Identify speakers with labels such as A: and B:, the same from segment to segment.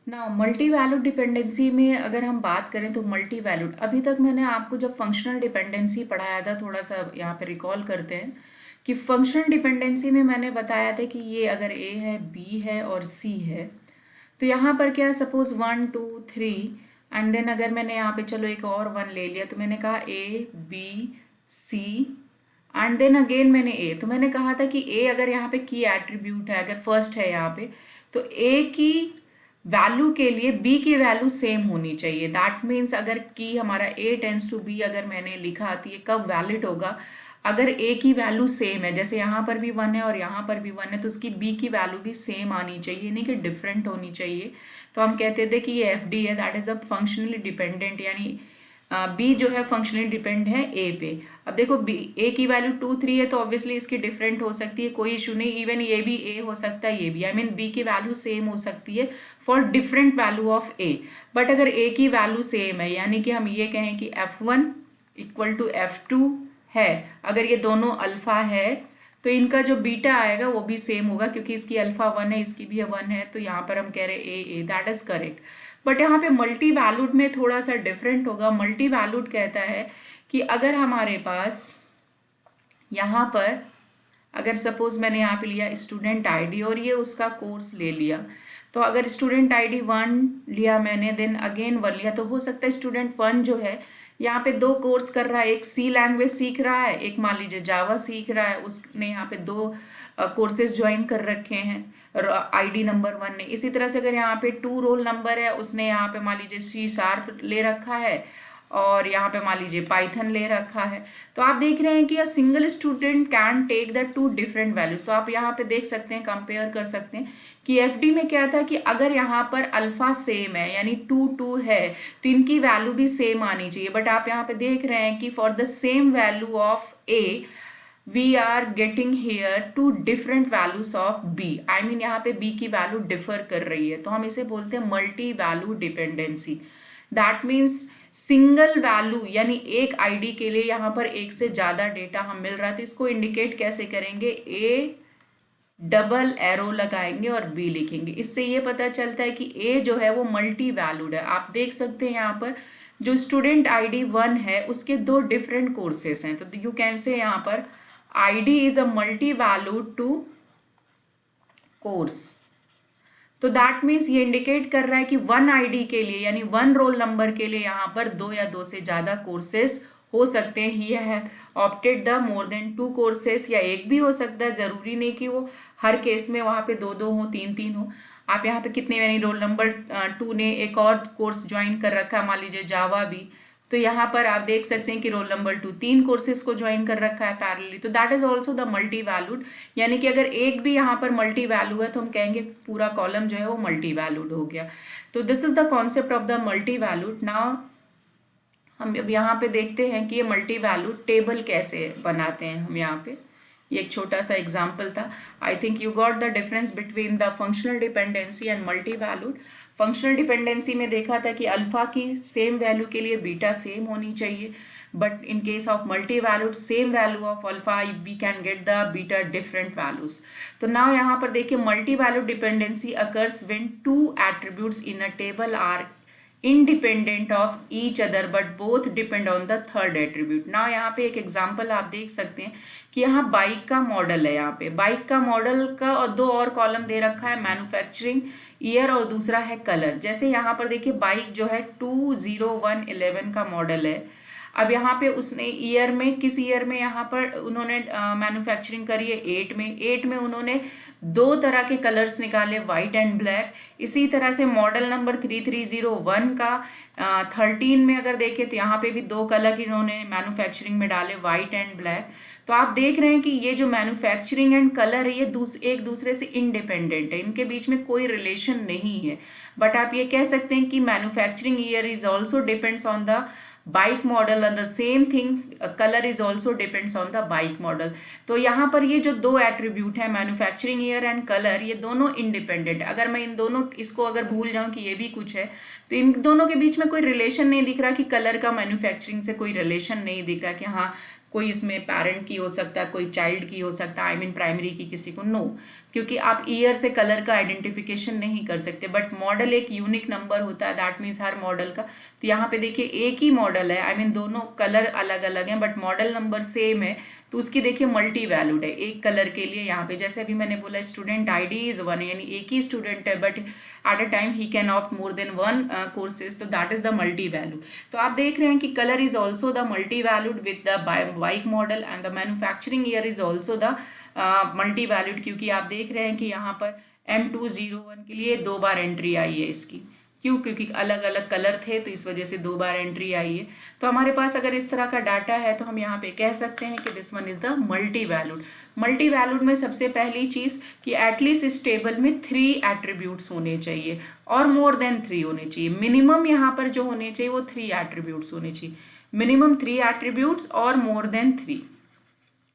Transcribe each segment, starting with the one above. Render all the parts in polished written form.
A: ना multi valued dependency में अगर हम बात करें तो मल्टी वैल्यूड, अभी तक मैंने आपको जब फंक्शनल डिपेंडेंसी पढ़ाया था, थोड़ा सा यहाँ पे रिकॉल करते हैं कि फंक्शनल डिपेंडेंसी में मैंने बताया था कि ये अगर ए है, बी है और सी है, तो यहाँ पर क्या, सपोज 1 2 3 एंड देन अगर मैंने यहाँ पे चलो एक और 1 ले लिया, तो मैंने कहा A B C and then again मैंने ए, तो मैंने कहा था कि ए अगर यहाँ पे की एट्रीब्यूट है, अगर फर्स्ट है यहाँ पे, तो ए की वैल्यू के लिए बी की वैल्यू सेम होनी चाहिए। दैट मीन्स अगर की हमारा ए टेंस टू बी अगर मैंने लिखा, तो ये कब वैलिड होगा, अगर ए की वैल्यू सेम है, जैसे यहाँ पर भी 1 है और यहाँ पर भी 1 है, तो उसकी बी की वैल्यू भी सेम आनी चाहिए, नहीं कि डिफरेंट होनी चाहिए। तो हम कहते थे कि ये एफ डी है, that is a functionally dependent, यानी बी जो है फंक्शनली डिपेंड है ए पे। अब देखो बी ए की वैल्यू 2 3 है, तो ऑब्वियसली इसकी डिफरेंट हो सकती है, कोई इशू नहीं, इवन ये भी ए हो सकता है, ये भी, आई मीन बी की वैल्यू सेम हो सकती है for different value of A. But अगर ए की वैल्यू सेम है, यानी कि हम ये कहें कि F1 इक्वल टू F2 है, अगर ये दोनों अल्फा है, तो इनका जो बीटा आएगा वो भी सेम होगा, क्योंकि इसकी अल्फा 1 है, इसकी भी 1 है, तो यहाँ पर हम कह रहे ए, दैट इज करेक्ट। बट यहाँ पे मल्टी वैल्यूड में थोड़ा सा डिफरेंट होगा। मल्टी वैल्यूड कहता है कि अगर हमारे पास यहाँ पर, अगर सपोज मैंने यहाँ पे लिया स्टूडेंट आईडी और ये उसका कोर्स ले लिया, तो अगर स्टूडेंट आईडी 1 लिया मैंने, देन अगेन 1 लिया, तो हो सकता है स्टूडेंट 1 जो है यहाँ पे 2 कोर्स कर रहा है, एक सी लैंग्वेज सीख रहा है, एक मान लीजिए जावा सीख रहा है, उसने यहाँ पे 2 कोर्सेज ज्वाइन कर रखे हैं आईडी नंबर 1 ने। इसी तरह से अगर यहाँ पे 2 रोल नंबर है, उसने यहाँ पे मान लीजिए C# ले रखा है और यहाँ पे मान लीजिए पाइथन ले रखा है, तो आप देख रहे हैं कि a single student can take the 2 different values. तो आप यहाँ पे देख सकते हैं, कंपेयर कर सकते हैं कि एफडी में क्या था कि अगर यहाँ पर अल्फा सेम है, यानी 2 2 है, तो इनकी वैल्यू भी सेम आनी चाहिए। बट आप यहाँ पे देख रहे हैं कि for the same value of A we are getting here 2 different values of B, I mean यहाँ पे बी की वैल्यू डिफर कर रही है, तो हम इसे बोलते हैं multi value dependency. That means single value, यानी एक आईडी के लिए यहाँ पर एक से ज्यादा डेटा हम मिल रहा है, तो इसको इंडिकेट कैसे करेंगे, ए डबल एरो लगाएंगे और बी लिखेंगे। इससे ये पता चलता है कि ए जो है वो मल्टी वैल्यूड है। आप देख सकते हैं यहाँ पर जो स्टूडेंट आईडी 1 है उसके 2 डिफरेंट कोर्सेस हैं, तो यू कैन से यहाँ पर ID is a multi-valued to course। तो दैट मीन्स ये इंडिकेट कर रहा है कि 1 ID के लिए, यानी 1 रोल नंबर के लिए यहाँ पर 2 या 2 से ज्यादा कोर्सेस हो सकते हैं। ही है opted the more than 2 courses, या एक भी हो सकता है, जरूरी नहीं कि वो हर केस में वहाँ पे 2 2 हो, 3 3 हो। आप यहाँ पे कितने, यानी रोल नंबर 2 ने एक और कोर्स ज्वाइन कर रखा है, मान लीजिए जावा भी, तो यहाँ पर आप देख सकते हैं कि रोल नंबर 2 3 कोर्सेज को ज्वाइन कर रखा है पैरेलली, तो that is also the multi valued. यानी कि अगर एक भी यहाँ पर मल्टी वैल्यू है, तो हम कहेंगे पूरा कॉलम जो है वो मल्टी वैल्यूड हो गया। तो this is the concept of the multi valued. Now हम अब यहाँ पे देखते हैं कि ये मल्टी वैल्यूड टेबल कैसे बनाते हैं। हम यहाँ पे ये एक छोटा सा एग्जाम्पल था। I think you got the difference between the functional dependency and multi valued. Functional dependency में देखा था कि अल्फा की सेम वैल्यू के लिए बीटा सेम होनी चाहिए, but in case of multi valued same value of alpha we can get the beta different values. तो नाउ यहाँ पर देखिए multi valued dependency occurs when 2 attributes in a table are independent of each other but both depend on the third attribute। now यहाँ पे एक example आप देख सकते हैं कि यहाँ बाइक का मॉडल है, यहाँ पे बाइक का मॉडल का और 2 और कॉलम दे रखा है, मैन्युफैक्चरिंग ईयर और दूसरा है कलर। जैसे यहाँ पर देखिए बाइक जो है 20111 का मॉडल है। अब यहाँ पे उसने ईयर में, किस ईयर में यहाँ पर उन्होंने मैन्युफैक्चरिंग करी है, 8 में उन्होंने 2 तरह के कलर्स निकाले, व्हाइट एंड ब्लैक। इसी तरह से मॉडल नंबर 3301 का 13 में अगर देखें तो यहाँ पे भी 2 कलर इन्होंने मैन्युफैक्चरिंग में डाले, व्हाइट एंड ब्लैक। तो आप देख रहे हैं कि ये जो मैन्युफैक्चरिंग एंड कलर है ये एक दूसरे से इंडिपेंडेंट है, इनके बीच में कोई रिलेशन नहीं है। बट आप ये कह सकते हैं कि manufacturing year is also depends on the bike model and the same thing colour is also depends on the bike model. तो यहाँ पर ये जो 2 एट्रीब्यूट है मैन्युफैक्चरिंग ईयर एंड कलर, ये दोनों इंडिपेंडेंट है। अगर मैं इन दोनों इसको अगर भूल जाऊं कि ये भी कुछ है, तो इन दोनों के बीच में कोई रिलेशन नहीं दिख रहा कि कलर का मैन्युफैक्चरिंग से कोई रिलेशन नहीं दिख रहा कि हाँ कोई इसमें पेरेंट की हो सकता है, कोई चाइल्ड की हो सकता है, आई मीन प्राइमरी की किसी को, नो, क्योंकि आप ईयर से कलर का आइडेंटिफिकेशन नहीं कर सकते। बट मॉडल एक यूनिक नंबर होता है, दैट मीन्स हर मॉडल का। तो यहाँ पे देखिए एक ही मॉडल है, आई मीन दोनों कलर अलग अलग हैं बट मॉडल नंबर सेम है, तो उसकी देखिए मल्टी वैल्यूड है एक कलर के लिए। यहाँ पे जैसे अभी मैंने बोला स्टूडेंट आईडी इज वन, यानी एक ही स्टूडेंट है but at a time he can opt more than one courses, तो that is the multi value. तो आप देख रहे हैं कि colour is also the multi valued with the bike model and the manufacturing year is also the multi valued, क्योंकि आप देख रहे हैं कि यहाँ पर M201 के लिए 2 बार एंट्री आई है इसकी। क्यों? क्योंकि अलग अलग कलर थे तो इस वजह से 2 बार एंट्री आई है। तो हमारे पास अगर इस तरह का डाटा है तो हम यहाँ पे कह सकते हैं कि this one is the multi valued. Multi valued में सबसे पहली चीज कि एटलीस्ट इस टेबल में 3 एट्रीब्यूट्स होने चाहिए और मोर देन 3 होने चाहिए। मिनिमम यहाँ पर जो होने चाहिए वो 3 एट्रीब्यूट्स होने चाहिए, मिनिमम 3 एट्रीब्यूट्स और मोर देन 3,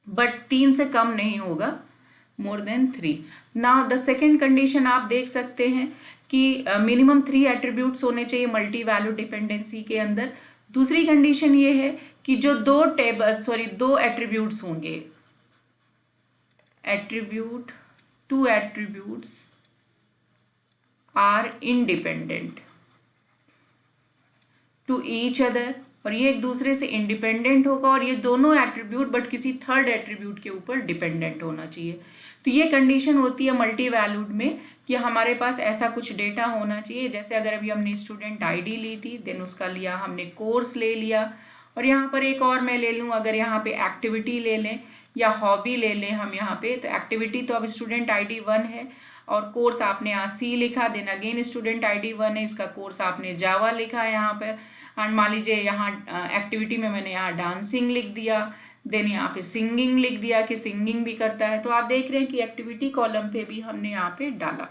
A: बट 3 से कम नहीं होगा, more than 3। Now the second condition आप देख सकते हैं कि मिनिमम 3 एट्रीब्यूट्स होने चाहिए मल्टी वैल्यू डिपेंडेंसी के अंदर। दूसरी कंडीशन ये है कि जो दो एट्रीब्यूट्स होंगे, attribute, 2 attributes are independent to each other, और ये एक दूसरे से इंडिपेंडेंट होगा और ये दोनों एट्रीब्यूट बट किसी थर्ड एट्रीब्यूट के ऊपर डिपेंडेंट होना चाहिए। तो ये कंडीशन होती है मल्टी वैल्यूड में कि हमारे पास ऐसा कुछ डेटा होना चाहिए। जैसे अगर अभी हमने स्टूडेंट आईडी ली थी, देन उसका लिया हमने कोर्स ले लिया, और यहाँ पर एक और मैं ले लूँ, अगर यहाँ पे एक्टिविटी ले लें या हॉबी ले लें हम यहाँ पे, तो एक्टिविटी तो अब स्टूडेंट आईडी 1 है और कोर्स आपने यहाँ सी लिखा, देन अगेन स्टूडेंट आईडी 1 है, इसका कोर्स आपने जावा लिखा है यहाँ पर। एंड मान लीजिए यहाँ एक्टिविटी में मैंने यहाँ डांसिंग लिख दिया, देन यहाँ पे सिंगिंग लिख दिया कि सिंगिंग भी करता है। तो आप देख रहे हैं कि एक्टिविटी कॉलम पे भी हमने यहाँ पे डाला।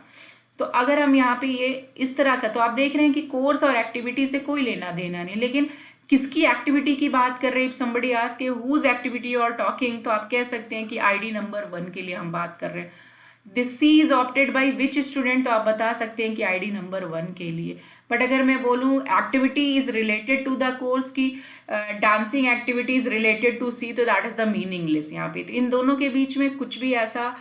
A: तो अगर हम यहाँ पे ये इस तरह का, तो आप देख रहे हैं कि कोर्स और एक्टिविटी से कोई लेना देना नहीं, लेकिन किसकी एक्टिविटी की बात कर रहे हैं, समबडी आस्क के हुज एक्टिविटी और टॉकिंग, तो आप कह सकते हैं कि आईडी नंबर 1 के लिए हम बात कर रहे हैं। This C is opted by which student, तो आप बता सकते हैं कि आईडी नंबर 1 के लिए। बट अगर मैं बोलूँ activity is related to the course की dancing activity is related to C, तो दैट इज द मीनिंगलेस यहाँ पे। तो इन दोनों के बीच में कुछ भी ऐसा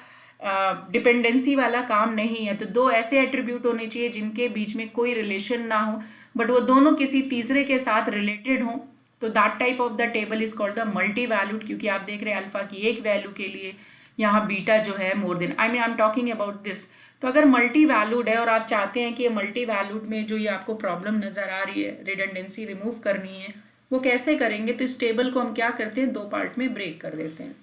A: डिपेंडेंसी वाला काम नहीं है। तो 2 ऐसे एट्रीब्यूट होने चाहिए जिनके बीच में कोई रिलेशन ना हो बट वो दोनों किसी तीसरे के साथ रिलेटेड हों, तो that type of the table is called the multi valued. क्योंकि आप देख रहे हैं अल्फा की एक वैल्यू के लिए यहाँ बीटा जो है more than, I mean I am talking about this. तो अगर मल्टी वैल्यूड है और आप चाहते हैं कि ये मल्टी वैल्यूड में जो ये आपको प्रॉब्लम नजर आ रही है, रिडंडेंसी रिमूव करनी है, वो कैसे करेंगे? तो इस टेबल को हम क्या करते हैं, 2 पार्ट में ब्रेक कर देते हैं।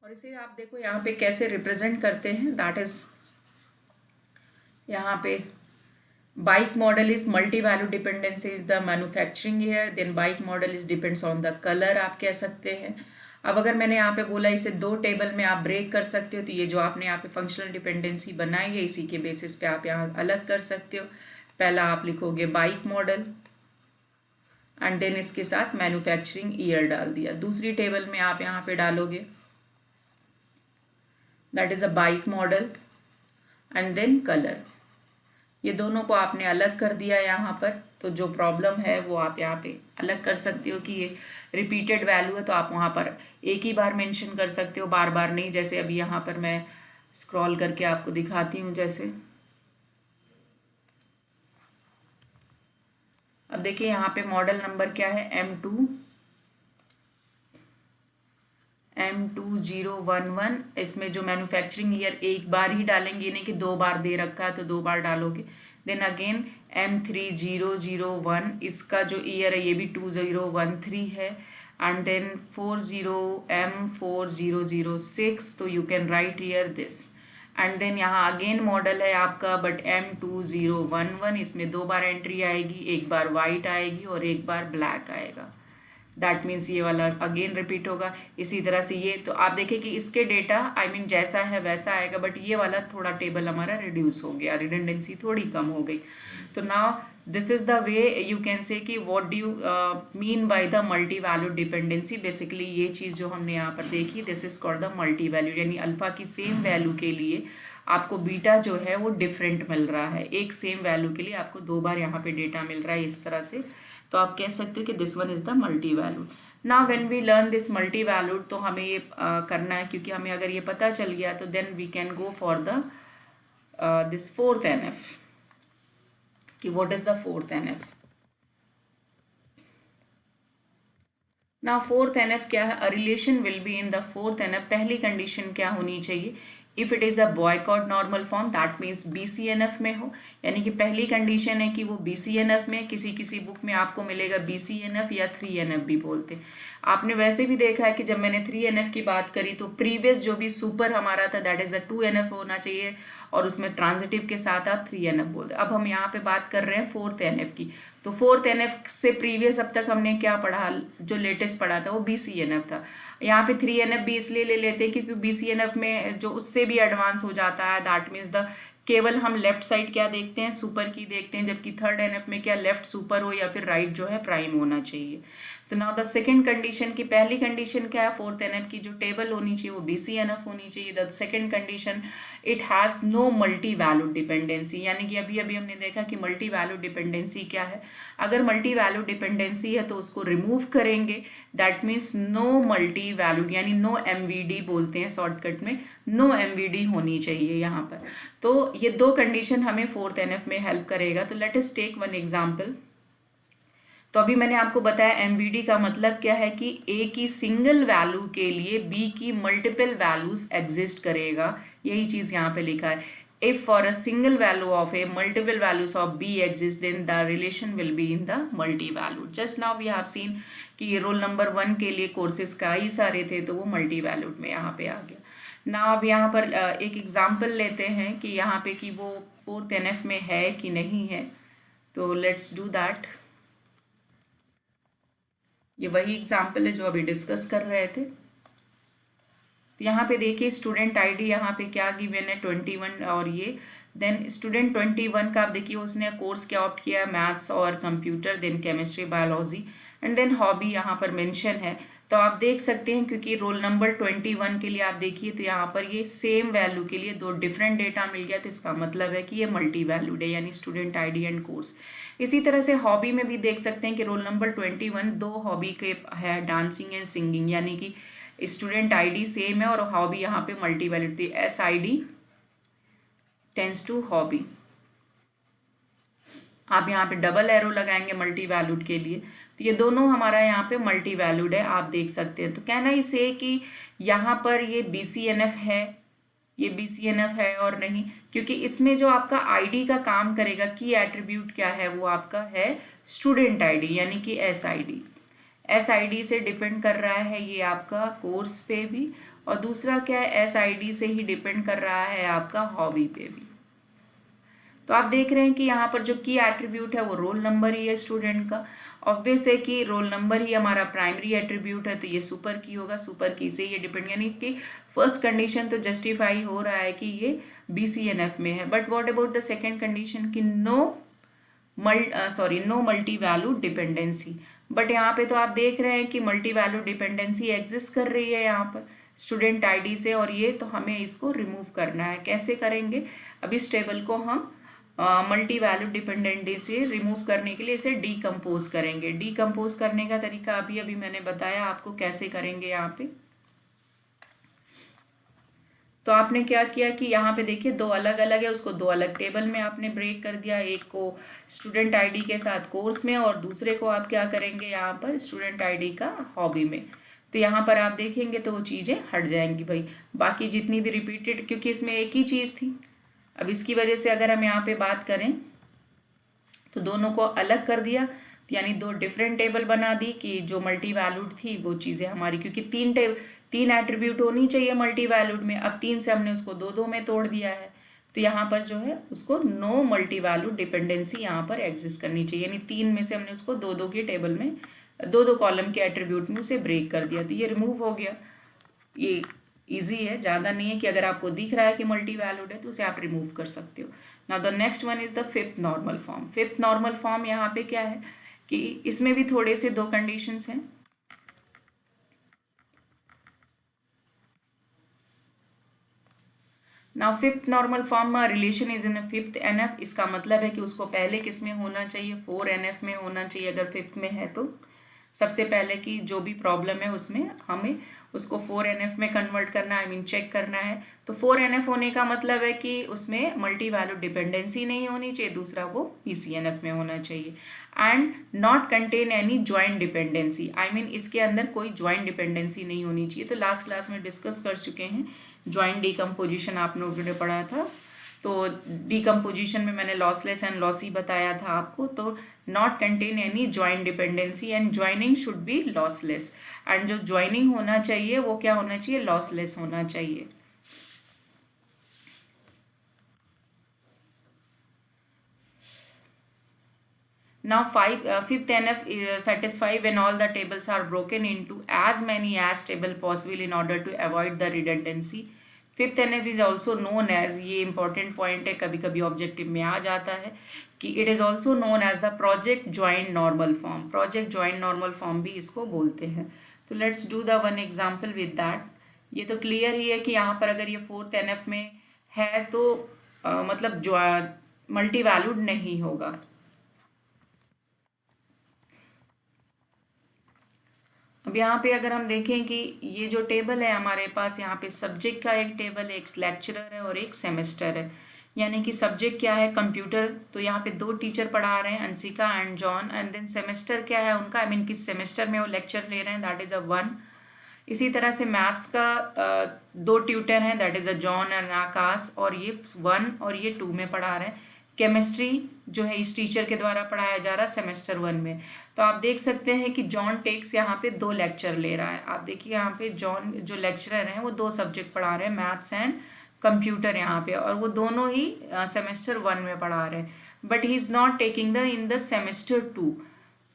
A: और इसे आप देखो यहाँ पे कैसे रिप्रेजेंट करते हैं, दैट इज यहाँ पे bike model is multi value dependency is the manufacturing year, then bike model is depends on the colour, आप कह सकते हैं। अब अगर मैंने यहाँ पे बोला इसे 2 टेबल में आप ब्रेक कर सकते हो, तो ये जो आपने यहाँ पे फंक्शनल डिपेंडेंसी बनाई है इसी के बेसिस पे आप यहाँ अलग कर सकते हो। पहला आप लिखोगे बाइक मॉडल एंड देन इसके साथ मैन्युफैक्चरिंग ईयर डाल दिया। दूसरी टेबल में आप यहाँ पे डालोगे that is a bike model and then colour. ये दोनों को आपने अलग कर दिया यहाँ पर, तो जो प्रॉब्लम है वो आप यहाँ पे अलग कर सकते हो कि ये रिपीटेड वैल्यू है, तो आप वहाँ पर एक ही बार मेंशन कर सकते हो, बार बार नहीं। जैसे अभी यहाँ पर मैं स्क्रॉल करके आपको दिखाती हूँ। जैसे अब देखिए यहाँ पे मॉडल नंबर क्या है, M2011। इसमें जो मैन्युफैक्चरिंग ईयर एक बार ही डालेंगे, नहीं कि 2 बार दे रखा है तो 2 बार डालोगे। देन अगेन M3001, इसका जो ईयर है ये भी 2013 है। एंड देन M4006, तो you can write here this. And then यहाँ अगेन मॉडल है आपका बट M2011, इसमें 2 बार एंट्री आएगी, एक बार वाइट आएगी और एक बार ब्लैक आएगा। दैट मीन्स ये वाला अगेन रिपीट होगा। इसी तरह से ये, तो आप देखें कि इसके डेटा आई मीन जैसा है वैसा आएगा, बट ये वाला थोड़ा टेबल हमारा रिड्यूस हो गया, रिडंडेंसी थोड़ी कम हो गई। तो now this is the way you can say कि what do you mean by the multi valued dependency. Basically ये चीज़ जो हमने यहाँ पर देखी, this is called the multi valued, यानी अल्फा की सेम वैल्यू के लिए आपको बीटा जो है वो डिफरेंट मिल रहा है। एक सेम वैल्यू के लिए आपको दो बार यहाँ पे डेटा मिल रहा है इस तरह से। तो आप कह सकते हो कि this one is the multi valued. Now when we learn this multi valued, तो हमें ये करना है, क्योंकि हमें अगर ये पता चल गया तो then we can go for the this fourth NF, कि what is the fourth NF. Now fourth NF क्या है, a relation will be in the fourth NF. पहली कंडीशन क्या होनी चाहिए, if it is a Boyce Codd normal form that means BCNF में हो, यानी कि पहली कंडीशन है कि वो बीसीएनएफ में, किसी किसी बुक में आपको मिलेगा बीसीएनएफ या 3NF भी बोलते हैं। आपने वैसे भी देखा है कि जब मैंने 3NF की बात करी तो प्रीवियस जो भी सुपर हमारा था दैट इज अ 2NF होना चाहिए, और उसमें ट्रांजिटिव के साथ आप 3NF बोलते। अब हम यहाँ पे बात कर रहे हैं फोर्थ एनएफ की, तो फोर्थ एनएफ से प्रीवियस अब तक हमने क्या पढ़ा, जो लेटेस्ट पढ़ा था वो बीसीएनएफ था। यहाँ पे 3NF भी इसलिए ले लेते हैं क्योंकि बीसीएनएफ में जो उससे भी एडवांस हो जाता है, दैट मीन्स द केवल हम लेफ्ट साइड क्या देखते हैं, सुपर की देखते हैं, जबकि थर्ड एनएफ में क्या लेफ्ट सुपर हो या फिर राइट जो है प्राइम होना चाहिए। तो नाउ द सेकंड कंडीशन की, पहली कंडीशन क्या है, फोर्थ एनएफ की जो टेबल होनी चाहिए वो बीसीएनएफ होनी चाहिए। The second condition, it has no multi valued dependency, यानी कि अभी अभी हमने देखा कि मल्टी वैल्यूड डिपेंडेंसी क्या है। अगर मल्टी वैल्यूड डिपेंडेंसी है तो उसको रिमूव करेंगे, that means no multi valued, यानी नो एमवीडी बोलते हैं शॉर्टकट में, नो एमवीडी होनी चाहिए यहाँ पर। तो ये दो कंडीशन हमें फोर्थ एनएफ में हेल्प करेगा। तो let us take one example. तो अभी मैंने आपको बताया एमवीडी का मतलब क्या है कि ए की सिंगल वैल्यू के लिए बी की मल्टीपल वैल्यूज एग्जिस्ट करेगा, यही चीज यहाँ पे लिखा है। If for a single value of A multiple values of B exist then the relation will be in the multi valued. Just now we have seen कि रोल नंबर 1 के लिए कोर्सेज कई सारे थे तो वो मल्टी वैल्यूड में यहाँ पे आ गया। ना अब यहाँ पर एक एग्जाम्पल लेते हैं कि यहाँ पे कि वो फोर्थ एनएफ में है कि नहीं है। तो लेट्स डू दैट। ये वही एग्जाम्पल है जो अभी डिस्कस कर रहे थे। तो यहाँ पे देखिए स्टूडेंट आईडी यहाँ पे क्या गिवन है 21, और ये देन स्टूडेंट 21 का आप देखिए उसने कोर्स क्या ऑप्ट किया, मैथ्स और computer, then chemistry biology, and then hobby यहाँ पर मेंशन है। तो आप देख सकते हैं क्योंकि रोल नंबर 21 के लिए आप देखिए तो यहाँ पर ये सेम वैल्यू के लिए दो डिफरेंट डेटा मिल गया, तो इसका मतलब है कि ये मल्टी वैल्यूड है, यानी स्टूडेंट आईडी एंड कोर्स। इसी तरह से हॉबी में भी देख सकते हैं कि रोल नंबर 21 दो हॉबी के है, डांसिंग एंड सिंगिंग, यानी कि स्टूडेंट आईडी सेम है और हॉबी यहाँ पे मल्टी वैल्यूड थी, SID टेंस टू हॉबी। आप यहाँ पे डबल एरो लगाएंगे मल्टी वैल्यूड के लिए, तो ये दोनों हमारा यहाँ पे मल्टी वैल्यूड है, आप देख सकते हैं। तो कहना इसे कि यहाँ पर ये BCNF है, ये BCNF है और नहीं, क्योंकि इसमें जो आपका आईडी का काम करेगा, की एट्रीब्यूट क्या है, वो आपका है स्टूडेंट आईडी, यानी कि SID से डिपेंड कर रहा है ये आपका कोर्स पे भी, और दूसरा क्या है SID से ही डिपेंड कर रहा है आपका हॉबी पे भी। तो आप देख रहे हैं कि यहाँ पर जो की एट्रीब्यूट है वो रोल नंबर ही है स्टूडेंट का। ऑब्वियस है कि रोल नंबर ही हमारा प्राइमरी एट्रीब्यूट है, तो ये सुपर की होगा, सुपर की से ये डिपेंड, यानी कि फर्स्ट कंडीशन तो जस्टिफाई हो रहा है कि ये BCNF में है। But what about the second condition कि no multi value dependency. But यहाँ पे तो आप देख रहे हैं कि मल्टी वैल्यू डिपेंडेंसी एग्जिस्ट कर रही है यहाँ पर स्टूडेंट आईडी से, और ये तो हमें इसको रिमूव करना है। कैसे करेंगे, अब इस टेबल को हम मल्टी वैल्यू डिपेंडेंसी से रिमूव करने के लिए इसे डीकम्पोज करेंगे। डीकम्पोज करने का तरीका अभी अभी मैंने बताया आपको कैसे करेंगे यहाँ पे। तो आपने क्या किया कि यहाँ पे देखिए दो अलग अलग है, उसको दो अलग टेबल में आपने ब्रेक कर दिया, एक को स्टूडेंट आईडी के साथ कोर्स में और दूसरे को आप क्या करेंगे यहाँ पर स्टूडेंट आईडी का हॉबी में। तो यहाँ पर आप देखेंगे तो वो चीज़ें हट जाएंगी भाई, बाकी जितनी भी रिपीटेड, क्योंकि इसमें एक ही चीज़ थी। अब इसकी वजह से अगर हम यहाँ पे बात करें तो दोनों को अलग कर दिया, यानी दो डिफरेंट टेबल बना दी कि जो मल्टी वैल्यूड थी वो चीज़ें हमारी, क्योंकि तीन एट्रीब्यूट होनी चाहिए मल्टी वैल्यूड में, अब 3 से हमने उसको दो में तोड़ दिया है। तो यहाँ पर जो है उसको नो मल्टी वैल्यूड डिपेंडेंसी यहाँ पर एग्जिस्ट करनी चाहिए, यानी 3 में से हमने उसको दो की टेबल में दो दो कॉलम के एट्रीब्यूट में उसे ब्रेक कर दिया, तो ये रिमूव हो गया। ये इजी है, ज़्यादा नहीं है कि अगर आपको दिख रहा है कि मल्टी वैल्यूड है तो उसे आप रिमूव कर सकते हो। Now the next one is the fifth normal form. Fifth normal form यहाँ पे क्या है कि इसमें भी थोड़े से दो कंडीशंस हैं। Now fifth normal form relation is in a fifth NF. इसका मतलब है कि उसको पहले किस में होना चाहिए, 4NF में होना चाहिए अगर फिफ्थ में है तो। सबसे पहले की जो भी प्रॉब्लम है उसमें हमें उसको 4NF में कन्वर्ट करना है, आई मीन चेक करना है। तो 4NF होने का मतलब है कि उसमें मल्टी वैल्यूड डिपेंडेंसी नहीं होनी चाहिए, दूसरा वो PCNF में होना चाहिए। And not contain any joint dependency, I mean इसके अंदर कोई ज्वाइंट डिपेंडेंसी नहीं होनी चाहिए। तो लास्ट क्लास में डिस्कस कर चुके हैं, ज्वाइंट डिकम्पोजिशन आप लोगों ने पढ़ा था। तो डिकम्पोजिशन में मैंने लॉसलेस एंड लॉसी बताया था आपको। तो not contain any joint dependency and joining should be lossless. And जो ज्वाइनिंग होना चाहिए वो क्या होना चाहिए, लॉसलेस होना चाहिए। Now fifth NF satisfy when all the tables are broken into as many as table possible in order to avoid the redundancy. Fifth NF is also known as, ये इंपॉर्टेंट पॉइंट है, कभी कभी objective में आ जाता है कि it is also known as the project joint normal form. Project joint normal form भी इसको बोलते हैं। तो let's do the one example with that. ये तो क्लियर ही है कि यहाँ पर अगर ये फोर्थ NF में है तो मतलब जो मल्टी वैल्यूड नहीं होगा। अब यहाँ पे अगर हम देखें कि ये जो टेबल है हमारे पास, यहाँ पे सब्जेक्ट का एक टेबल है, एक लेक्चरर है और एक सेमेस्टर है। यानी कि सब्जेक्ट क्या है, कंप्यूटर, तो यहाँ पे दो टीचर पढ़ा रहे हैं, Anshika and John. And then semester क्या है उनका, आई मीन किस सेमेस्टर में वो लेक्चर ले रहे हैं, दैट इज अ 1। इसी तरह से मैथ्स का दो ट्यूटर हैं, that is a John and Akash, और ये 1 और ये 2 में पढ़ा रहे हैं। केमिस्ट्री जो है इस टीचर के द्वारा पढ़ाया जा रहा है सेमेस्टर 1 में। तो आप देख सकते हैं कि जॉन टेक्स यहाँ पे 2 लेक्चर ले रहा है। आप देखिए यहाँ पे जॉन जो लेक्चरर हैं वो 2 सब्जेक्ट पढ़ा रहे हैं, मैथ्स एंड कंप्यूटर यहाँ पे, और वो दोनों ही सेमेस्टर 1 में पढ़ा रहे हैं। But he is not taking the in the semester 2।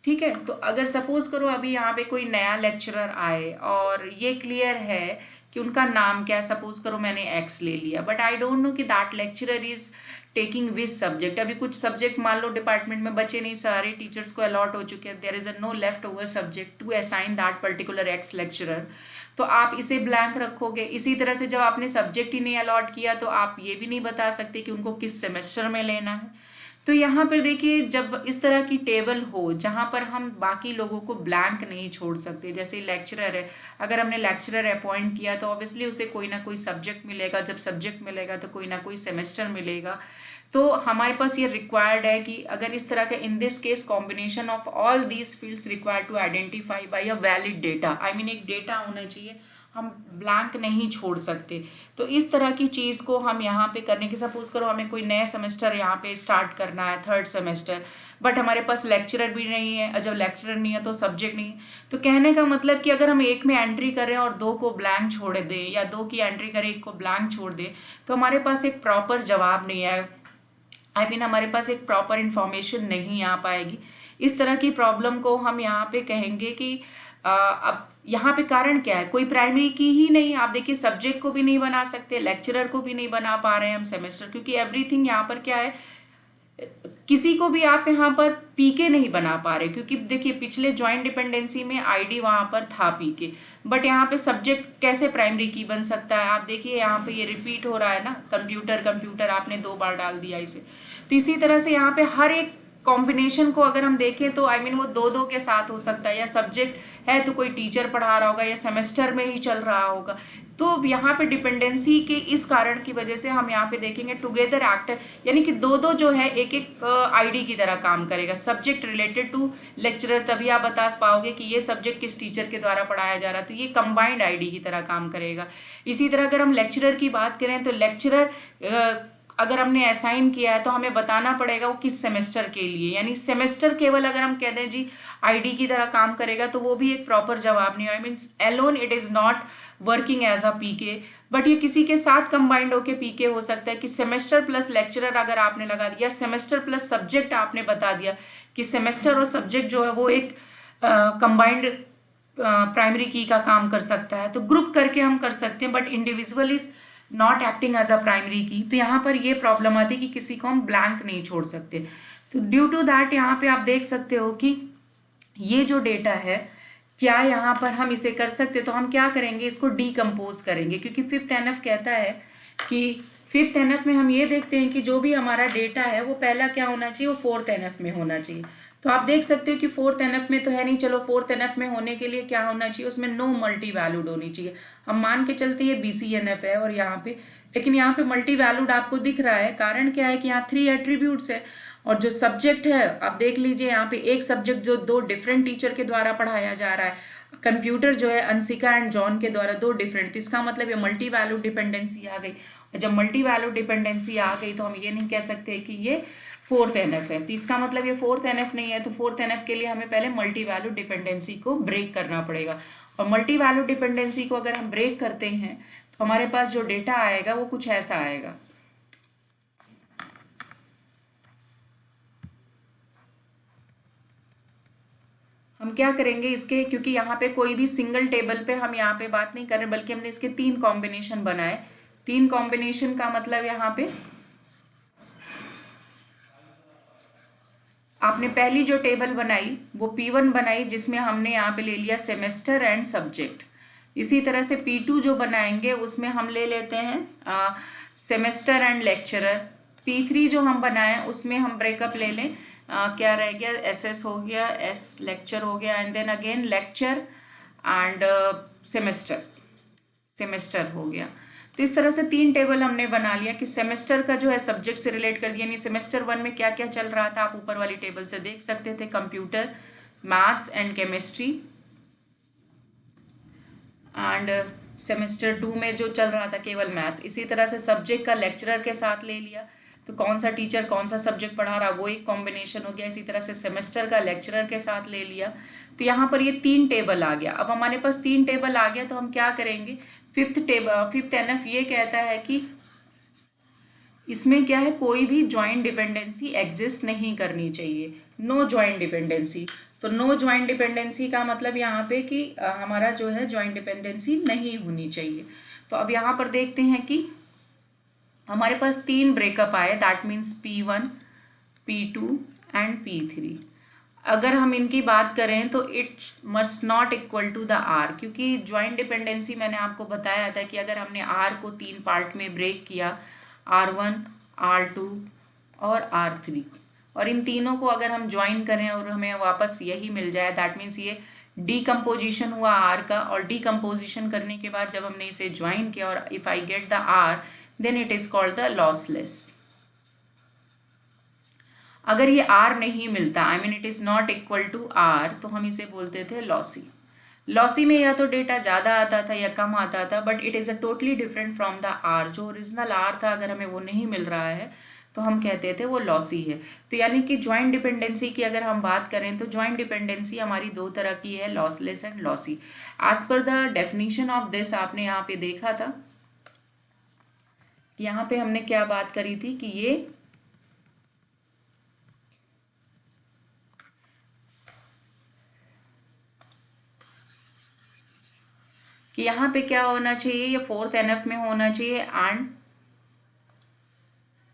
A: ठीक है, तो अगर सपोज करो अभी यहाँ पे कोई नया लेक्चरर आए और ये क्लियर है कि उनका नाम क्या है, सपोज करो मैंने एक्स ले लिया, बट आई डोंट नो कि that lecturer is taking which subject. अभी कुछ सब्जेक्ट मान लो डिपार्टमेंट में बचे नहीं, सारे टीचर्स को अलॉट हो चुके हैं, there is a no left over subject to assign that particular X lecturer, तो आप इसे ब्लैंक रखोगे। इसी तरह से जब आपने सब्जेक्ट ही नहीं अलॉट किया तो आप ये भी नहीं बता सकते कि उनको किस सेमेस्टर में लेना है। तो यहाँ पर देखिए, जब इस तरह की टेबल हो जहाँ पर हम बाकी लोगों को ब्लैंक नहीं छोड़ सकते, जैसे लेक्चरर है, अगर हमने लेक्चरर अपॉइंट किया तो ऑब्वियसली उसे कोई ना कोई सब्जेक्ट मिलेगा, जब सब्जेक्ट मिलेगा तो कोई ना कोई सेमेस्टर मिलेगा। तो हमारे पास ये रिक्वायर्ड है कि अगर इस तरह का, in this case combination of all these fields required to identify by a valid data, I mean एक डेटा होना चाहिए, हम ब्लैंक नहीं छोड़ सकते। तो इस तरह की चीज़ को हम यहाँ पे करने की, सपोज करो हमें कोई नया सेमेस्टर यहाँ पे स्टार्ट करना है, 3rd सेमेस्टर, बट हमारे पास लेक्चरर भी नहीं है, और जब लेक्चरर नहीं है तो सब्जेक्ट नहीं है। तो कहने का मतलब कि अगर हम एक में एंट्री करें और 2 को ब्लैंक छोड़ दें, या 2 की एंट्री करें 1 को ब्लैंक छोड़ दें, तो हमारे पास एक प्रॉपर जवाब नहीं है, आई मीन हमारे पास एक प्रॉपर इंफॉर्मेशन नहीं आ पाएगी। इस तरह की प्रॉब्लम को हम यहाँ पे कहेंगे कि अब यहाँ पे कारण क्या है, कोई प्राइमरी की ही नहीं। आप देखिए सब्जेक्ट को भी नहीं बना सकते, लेक्चरर को भी नहीं बना पा रहे हैं हम सेमेस्टर, क्योंकि एवरीथिंग यहाँ पर क्या है, किसी को भी आप यहाँ पर पीके नहीं बना पा रहे, क्योंकि देखिए पिछले ज्वाइंट डिपेंडेंसी में आईडी वहाँ पर था पीके, बट यहाँ पे सब्जेक्ट कैसे प्राइमरी की बन सकता है। आप देखिए यहाँ पे ये रिपीट हो रहा है ना, कंप्यूटर कंप्यूटर आपने 2 बार डाल दिया इसे। तो इसी तरह से यहाँ पे हर एक कॉम्बिनेशन को अगर हम देखें तो आई मीन वो 2-2 के साथ हो सकता है, या सब्जेक्ट है तो कोई टीचर पढ़ा रहा होगा, या सेमेस्टर में ही चल रहा होगा। तो यहाँ पे डिपेंडेंसी के इस कारण की वजह से हम यहाँ पे देखेंगे टुगेदर एक्ट, यानी कि 2-2 जो है एक एक आईडी की तरह काम करेगा, सब्जेक्ट रिलेटेड टू लेक्चरर, तभी आप बता पाओगे कि ये सब्जेक्ट किस टीचर के द्वारा पढ़ाया जा रहा है, तो ये कंबाइंड आईडी की तरह काम करेगा। इसी तरह अगर हम लेक्चरर की बात करें तो लेक्चरर अगर हमने असाइन किया है तो हमें बताना पड़ेगा वो किस सेमेस्टर के लिए, यानी सेमेस्टर केवल अगर हम कह दें जी आईडी की तरह काम करेगा तो वो भी एक प्रॉपर जवाब नहीं है, I mean alone it is not working as a PK, but ये किसी के साथ कंबाइंड होकर पीके हो सकता है कि सेमेस्टर प्लस लेक्चरर अगर आपने लगा दिया, सेमेस्टर प्लस सब्जेक्ट आपने बता दिया कि सेमेस्टर और सब्जेक्ट जो है वो एक कंबाइंड प्राइमरी की का काम कर सकता है, तो ग्रुप करके हम कर सकते हैं, but individual is not acting as a primary key. तो यहाँ पर ये प्रॉब्लम आती है कि किसी को हम ब्लैंक नहीं छोड़ सकते। तो ड्यू टू दैट यहाँ पे आप देख सकते हो कि ये जो डेटा है, क्या यहाँ पर हम इसे कर सकते, तो हम क्या करेंगे, इसको डीकम्पोज करेंगे, क्योंकि फिफ्थ एनएफ कहता है कि फिफ्थ एनएफ में हम ये देखते हैं कि जो भी हमारा डेटा है वो पहला क्या होना चाहिए, वो फोर्थ एनएफ में होना चाहिए। तो आप देख सकते हो कि फोर्थ एनएफ में तो है नहीं, चलो फोर्थ एनएफ में होने के लिए क्या होना चाहिए, उसमें नो मल्टी वैल्यूड होनी चाहिए। हम मान के चलते ये BCNF है और यहाँ पे, लेकिन यहाँ पे मल्टी वैल्यूड आपको दिख रहा है, कारण क्या है कि यहाँ 3 एट्रीब्यूट्स है, और जो सब्जेक्ट है आप देख लीजिए यहाँ पे एक सब्जेक्ट जो 2 डिफरेंट टीचर के द्वारा पढ़ाया जा रहा है, कंप्यूटर जो है अंशिका एंड जॉन के द्वारा 2 डिफरेंट, तो इसका मतलब ये मल्टी वैल्यूड डिपेंडेंसी आ गई। और जब मल्टी वैल्यूड डिपेंडेंसी आ गई तो हम ये नहीं कह सकते कि ये फोर्थ एनएफ है, तो इसका मतलब ये फोर्थ एनएफ नहीं है। तो फोर्थ एनएफ के लिए हमें पहले मल्टी वैल्यूड डिपेंडेंसी को ब्रेक करना पड़ेगा, और मल्टी वैल्यूड डिपेंडेंसी को अगर हम ब्रेक करते हैं तो हमारे पास जो डेटा आएगा वो कुछ ऐसा आएगा। हम क्या करेंगे इसके, क्योंकि यहाँ पे कोई भी सिंगल टेबल पे हम यहाँ पे बात नहीं कर रहे, बल्कि हमने इसके 3 कॉम्बिनेशन बनाए। 3 कॉम्बिनेशन का मतलब यहाँ पे आपने पहली जो टेबल बनाई वो P1 बनाई, जिसमें हमने यहाँ पे ले लिया सेमेस्टर एंड सब्जेक्ट। इसी तरह से P2 जो बनाएंगे उसमें हम ले लेते हैं सेमेस्टर एंड लेक्चरर। P3 जो हम बनाए उसमें हम ब्रेकअप ले लें, क्या रह गया, SS हो गया, S लेक्चर हो गया, and then again lecture end semester, semester हो गया। तो इस तरह से 3 टेबल हमने बना लिया कि सेमेस्टर का जो है सब्जेक्ट से रिलेट कर दिया, यानी सेमेस्टर 1 में क्या क्या चल रहा था आप ऊपर वाली टेबल से देख सकते थे, computer, maths and chemistry, end semester 2 में जो चल रहा था केवल मैथ्स। इसी तरह से सब्जेक्ट का लेक्चरर के साथ ले लिया, तो कौन सा टीचर कौन सा सब्जेक्ट पढ़ा रहा वो एक कॉम्बिनेशन हो गया। इसी तरह से सेमेस्टर का लेक्चरर के साथ ले लिया, तो यहाँ पर ये 3 टेबल आ गया। अब हमारे पास 3 टेबल आ गया तो हम क्या करेंगे, फिफ्थ एनएफ ये कहता है कि इसमें क्या है, कोई भी ज्वाइंट डिपेंडेंसी एग्जिस्ट नहीं करनी चाहिए, नो ज्वाइंट डिपेंडेंसी। तो नो ज्वाइंट डिपेंडेंसी का मतलब यहाँ पे कि हमारा जो है ज्वाइंट डिपेंडेंसी नहीं होनी चाहिए। तो अब यहाँ पर देखते हैं कि हमारे पास 3 ब्रेकअप आए, that means P1, P2 and P3। अगर हम इनकी बात करें तो it must not equal to the R, क्योंकि ज्वाइंट डिपेंडेंसी मैंने आपको बताया था कि अगर हमने आर को 3 पार्ट में ब्रेक किया, R1, R2 और R3, और इन तीनों को अगर हम ज्वाइन करें और हमें वापस यही मिल जाए, दैट मीन्स ये डीकम्पोजिशन हुआ आर का, और डीकम्पोजिशन करने के बाद जब हमने इसे ज्वाइन किया और if I get the R then it is called the lossless. अगर ये आर नहीं मिलता, I mean it is not equal to R, तो हम इसे बोलते थे लॉसी। लॉसी में या तो डेटा ज़्यादा आता था या कम आता था, but it is a totally different from the R. जो ओरिजिनल आर था अगर हमें वो नहीं मिल रहा है तो हम कहते थे वो लॉसी है। तो यानी कि ज्वाइंट डिपेंडेंसी की अगर हम बात करें तो ज्वाइंट डिपेंडेंसी हमारी 2 तरह की है, lossless and lossy. As per the definition of this आपने यहाँ पे देखा था, यहाँ पे हमने क्या बात करी थी कि ये यहाँ पे क्या होना चाहिए, ये फोर्थ एनएफ में होना चाहिए and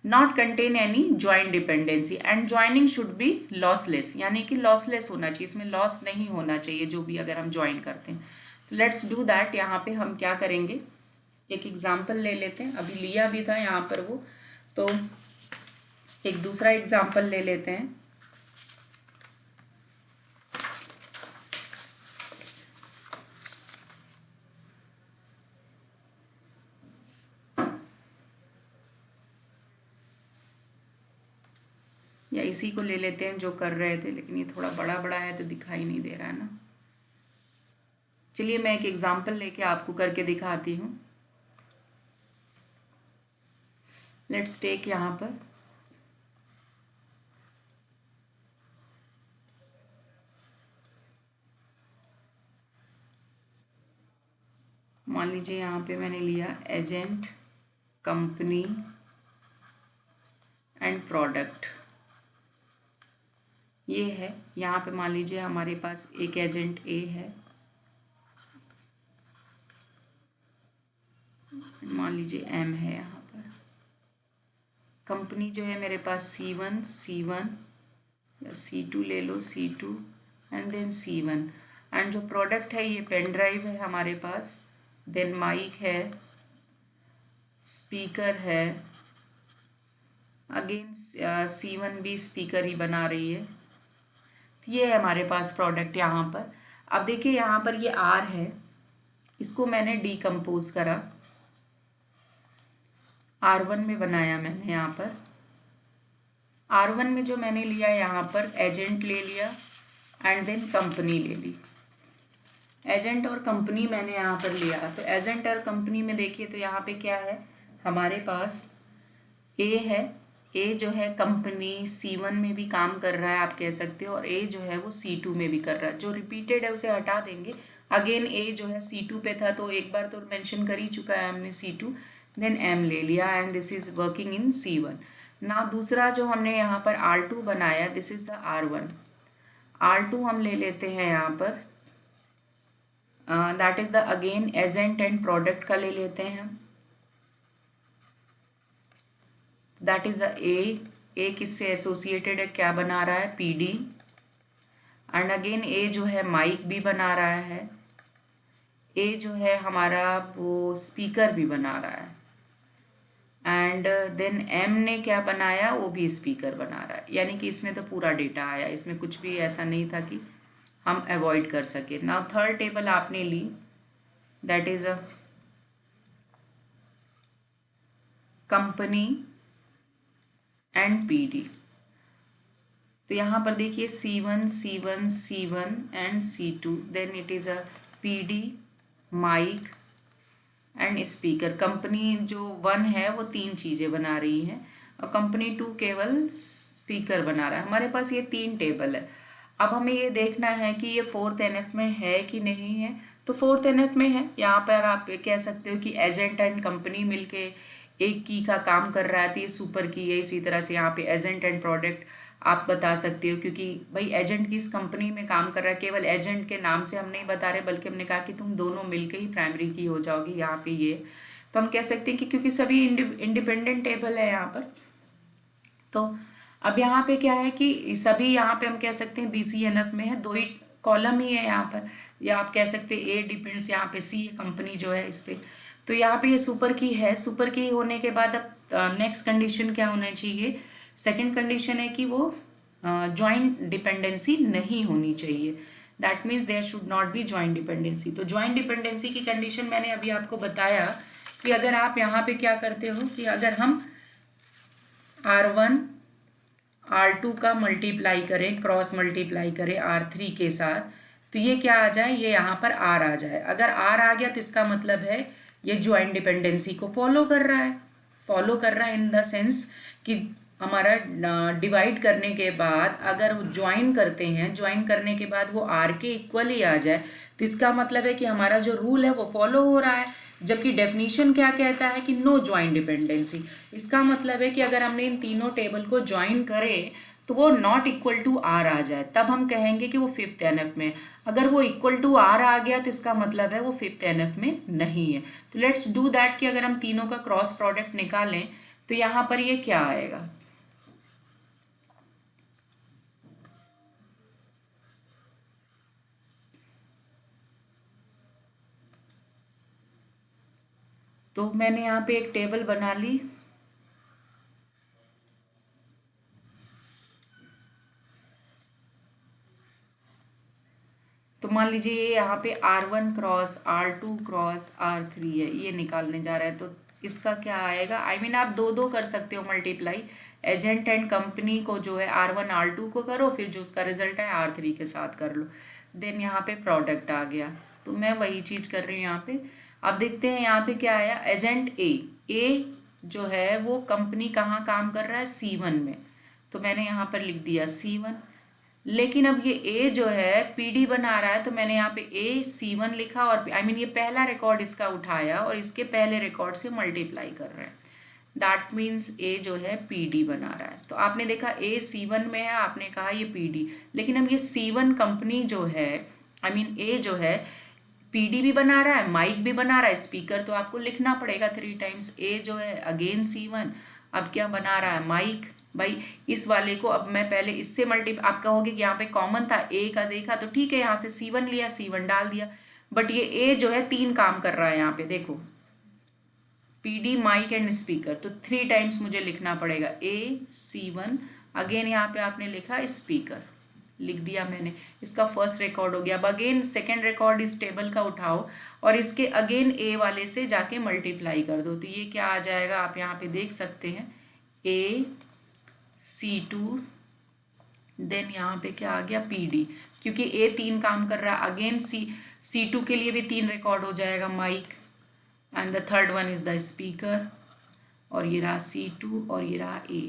A: not contain any joint dependency, and joining should be lossless, यानी कि लॉसलेस होना चाहिए, इसमें लॉस नहीं होना चाहिए जो भी अगर हम ज्वाइन करते हैं। तो लेट्स डू दैट। यहाँ पे हम क्या करेंगे, एक एग्जाम्पल ले लेते हैं, अभी लिया भी था यहाँ पर वो, तो एक दूसरा एग्जाम्पल ले लेते हैं। या इसी को ले लेते हैं जो कर रहे थे, लेकिन ये थोड़ा बड़ा बड़ा है तो दिखाई नहीं दे रहा है ना। चलिए मैं एक एग्जाम्पल लेके आपको करके दिखाती हूँ। लेट्स टेक यहाँ पर मान लीजिए यहाँ पे मैंने लिया एजेंट, कंपनी एंड प्रोडक्ट। ये है, यहाँ पे मान लीजिए हमारे पास एक एजेंट ए है, मान लीजिए एम है, यहाँ पर कंपनी जो है मेरे पास C1 या C2 ले लो, C2 and then C1, and जो प्रोडक्ट है ये पेन ड्राइव है हमारे पास, देन माइक है, स्पीकर है, अगेन C1 भी स्पीकर ही बना रही है। ये है हमारे पास प्रोडक्ट यहाँ पर। अब देखिए यहाँ पर ये R है, इसको मैंने डिकम्पोज करा, R1 में बनाया मैंने। यहाँ पर R1 में जो मैंने लिया यहाँ पर एजेंट ले लिया एंड देन कंपनी ले ली। एजेंट और कंपनी मैंने यहाँ पर लिया, तो एजेंट और कंपनी में देखिए तो यहाँ पे क्या है हमारे पास ए है, ए जो है कंपनी C1 में भी काम कर रहा है आप कह सकते हो, और ए जो है वो C2 में भी कर रहा है। जो रिपीटेड है उसे हटा देंगे। अगेन ए जो है C2 पे था, तो एक बार तो मेंशन कर ही चुका है हमने C2, देन M ले लिया and this is working in C1। ना दूसरा जो हमने यहाँ पर R2 बनाया, this is the R1। R2 हम ले लेते हैं यहाँ पर, that is the again agent and product का ले लेते हैं हम, दैट इज द ए किससे एसोसिएटेड है, क्या बना रहा है, PD, एंड अगेन ए जो है माइक भी बना रहा है, ए जो है हमारा वो स्पीकर भी बना रहा है, एंड देन M ने क्या बनाया, वो भी स्पीकर बना रहा है। यानी कि इसमें तो पूरा डेटा आया, इसमें कुछ भी ऐसा नहीं था कि हम अवॉइड कर सके। नाउ थर्ड टेबल आपने ली, that is a company and PD। तो यहाँ पर देखिए C1 and C2, then it is a PD, mike and speaker. Company जो 1 है वो 3 चीज़ें बना रही है और कंपनी 2 केवल स्पीकर बना रहा है। हमारे पास ये 3 टेबल है। अब हमें ये देखना है कि ये 4th NF में है कि नहीं है। तो 4th NF में है। यहाँ पर आप कह सकते हो कि एजेंट एंड कंपनी मिलके एक की का काम कर रहा है, तो ये सुपर की है। इसी तरह से यहाँ पे एजेंट एंड प्रोडक्ट आप बता सकते हो, क्योंकि भाई एजेंट किस कंपनी में काम कर रहा है, केवल एजेंट के नाम से हम नहीं बता रहे, बल्कि हमने कहा कि तुम दोनों मिलके ही प्राइमरी की हो जाओगी। यहाँ पे ये तो हम कह सकते हैं कि क्योंकि सभी इंडिपेंडेंट टेबल है यहाँ पर, तो अब यहाँ पे क्या है कि सभी यहाँ पे हम कह सकते हैं BCNF में है, 2 ही कॉलम ही है यहाँ पर, या आप कह सकते हैं A डिपेंड्स, यहाँ पे C कंपनी जो है इस पर। तो यहाँ पे ये सुपर की है। सुपर की होने के बाद अब नेक्स्ट कंडीशन क्या होना चाहिए, सेकंड कंडीशन है कि वो ज्वाइंट डिपेंडेंसी नहीं होनी चाहिए। That means there should not be joint dependency. तो ज्वाइंट डिपेंडेंसी की कंडीशन मैंने अभी आपको बताया कि अगर आप यहाँ पे क्या करते हो कि अगर हम R1 R2 का मल्टीप्लाई करें, क्रॉस मल्टीप्लाई करें R3 के साथ, तो ये क्या आ जाए, ये यहाँ पर R आ जाए। अगर R आ गया तो इसका मतलब है ये ज्वाइंट डिपेंडेंसी को फॉलो कर रहा है। फॉलो कर रहा है इन द सेंस कि हमारा डिवाइड करने के बाद अगर ज्वाइन करते हैं, ज्वाइन करने के बाद वो R के इक्वल ही आ जाए, तो इसका मतलब है कि हमारा जो रूल है वो फॉलो हो रहा है। जबकि डेफिनेशन क्या कहता है कि नो ज्वाइंट डिपेंडेंसी। इसका मतलब है कि अगर हमने इन तीनों टेबल को ज्वाइन करें तो वो नॉट इक्वल टू R आ जाए, तब हम कहेंगे कि वो 5th NF में। अगर वो इक्वल टू R आ गया तो इसका मतलब है वो 5th NF में नहीं है। तो लेट्स डू दैट कि अगर हम तीनों का क्रॉस प्रोडक्ट निकालें तो यहाँ पर ये क्या आएगा, तो मैंने यहाँ पे एक टेबल बना ली। तो मान लीजिए ये यहाँ पे R1 cross R2 cross R3 है, ये निकालने जा रहा है। तो इसका क्या आएगा, आई मीन आप दो कर सकते हो मल्टीप्लाई, एजेंट एंड कंपनी को जो है R1 R2 को करो, फिर जो उसका रिजल्ट है R3 के साथ कर लो, देन यहाँ पे प्रोडक्ट आ गया। तो मैं वही चीज कर रही हूँ यहाँ पे। अब देखते हैं यहाँ पे क्या आया, एजेंट ए जो है वो कंपनी कहाँ काम कर रहा है, C1 में, तो मैंने यहाँ पर लिख दिया C1। लेकिन अब ये A जो है PD बना रहा है, तो मैंने यहाँ पे A C1 लिखा और आई मीन ये पहला रिकॉर्ड इसका उठाया और इसके पहले रिकॉर्ड से मल्टीप्लाई कर रहे हैं। दैट मीन्स ए जो है PD बना रहा है। तो आपने देखा ए C1 में है, आपने कहा ये PD, लेकिन अब ये C1 कंपनी जो है, आई मीन ए जो है PD भी बना रहा है, माइक भी बना रहा है, स्पीकर, तो आपको लिखना पड़ेगा 3 टाइम्स। ए जो है अगेन C1, अब क्या बना रहा है, माइक। भाई इस वाले को अब मैं पहले इससे आप कहोगे कि यहाँ पे कॉमन था, ए का देखा तो ठीक है, यहाँ से C1 लिया, C1 डाल दिया, बट ये ए जो है 3 काम कर रहा है यहाँ पे, देखो PD, माइक एंड स्पीकर, तो 3 टाइम्स मुझे लिखना पड़ेगा A C1। अगेन यहाँ पे आपने लिखा स्पीकर, लिख दिया मैंने, इसका फर्स्ट रिकॉर्ड हो गया। अब अगेन सेकेंड रिकॉर्ड इस टेबल का उठाओ और इसके अगेन ए वाले से जाके मल्टीप्लाई कर दो, तो ये क्या आ जाएगा, आप यहाँ पे देख सकते हैं AC2, देन यहाँ पे क्या आ गया PD, क्योंकि ए 3 काम कर रहा है, अगेन C2 के लिए भी 3 रिकॉर्ड हो जाएगा, mic, and the third one is the speaker, और ये रहा C2 और ये रहा A।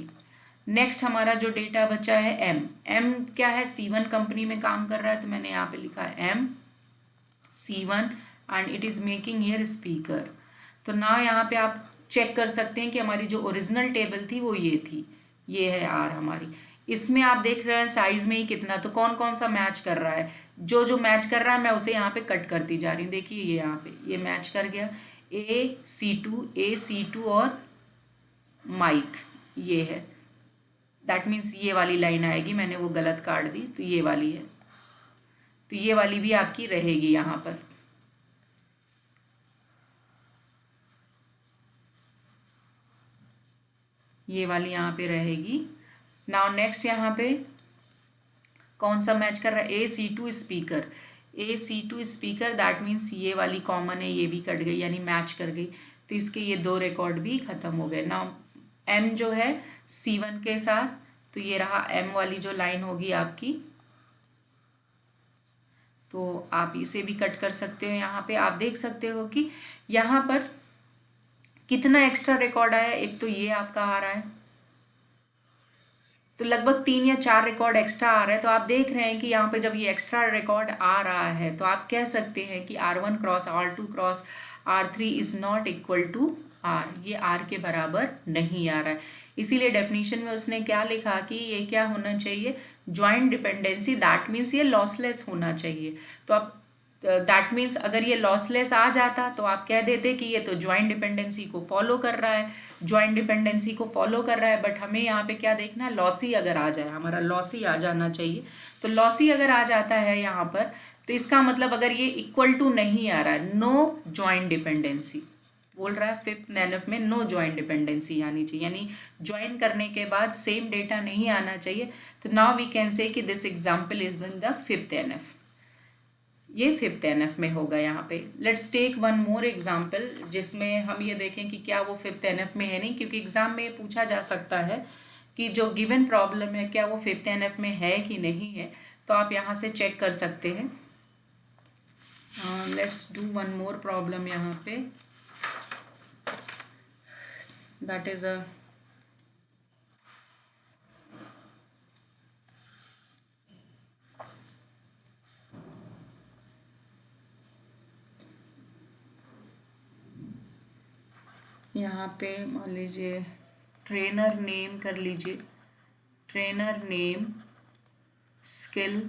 A: नेक्स्ट हमारा जो डेटा बचा है M क्या है, C1 कंपनी में काम कर रहा है, तो मैंने यहाँ पे लिखा है MC1 and it is making here speaker. तो ना यहाँ पे आप चेक कर सकते हैं कि हमारी जो ओरिजिनल टेबल थी वो ये थी, ये है R हमारी। इसमें आप देख रहे हैं साइज में ही कितना, तो कौन कौन सा मैच कर रहा है, जो जो मैच कर रहा है मैं उसे यहाँ पे कट करती जा रही हूँ। देखिए ये यहाँ पे ये मैच कर गया, AC2 और माइक, ये है, दैट मीन्स ये वाली लाइन आएगी, मैंने वो गलत काट दी, तो ये वाली है, तो ये वाली भी आपकी रहेगी यहाँ पर। ये वाली यहाँ पे रहेगी। नाउ नेक्स्ट यहाँ पे कौन सा मैच कर रहा है, AC2 speaker, AC2 speaker, that means ये वाली कॉमन है, ये भी कट गई यानी मैच कर गई, तो इसके ये 2 रिकॉर्ड भी खत्म हो गए। नाउ M जो है C1 के साथ, तो ये रहा M वाली जो लाइन होगी आपकी, तो आप इसे भी कट कर सकते हो। यहाँ पे आप देख सकते हो कि यहाँ पर कितना एक्स्ट्रा रिकॉर्ड आया, एक तो ये आपका आ रहा है, तो लगभग 3 या 4 रिकॉर्ड एक्स्ट्रा आ रहा है। तो आप देख रहे हैं कि यहाँ पे जब ये एक्स्ट्रा रिकॉर्ड आ रहा है तो आप कह सकते हैं कि R1 cross R2 cross R3 is not equal to R, ये R के बराबर नहीं आ रहा है। इसीलिए डेफिनेशन में उसने क्या लिखा कि ये क्या होना चाहिए, ज्वाइंट डिपेंडेंसी, दैट मीन्स ये लॉसलेस होना चाहिए। तो आप दैट मीन्स अगर ये लॉसलेस आ जाता तो आप कह देते कि ये तो ज्वाइंट डिपेंडेंसी को फॉलो कर रहा है, ज्वाइंट डिपेंडेंसी को फॉलो कर रहा है, बट हमें यहाँ पे क्या देखना है, लॉसी अगर आ जाए, हमारा लॉसी आ जाना चाहिए। तो लॉसी अगर आ जाता है यहाँ पर, तो इसका मतलब अगर ये इक्वल टू नहीं आ रहा है, नो ज्वाइंट डिपेंडेंसी बोल रहा है, 5th NF में नो ज्वाइंट डिपेंडेंसी आनी चाहिए, यानी ज्वाइन करने के बाद सेम डेटा नहीं आना चाहिए। तो नाउ वी कैन से कि this example is in the 5th NF, ये 5th NF में होगा। यहाँ पे let's take one more example जिसमें हम ये देखें कि क्या वो 5th NF में है, नहीं, क्योंकि एग्जाम में पूछा जा सकता है कि जो गिवन प्रॉब्लम है क्या वो 5th NF में है कि नहीं है, तो आप यहाँ से चेक कर सकते हैं। Let's do one more problem यहाँ पे, दैट इज अ यहाँ पे मान लीजिए ट्रेनर नेम कर लीजिए, trainer name, skill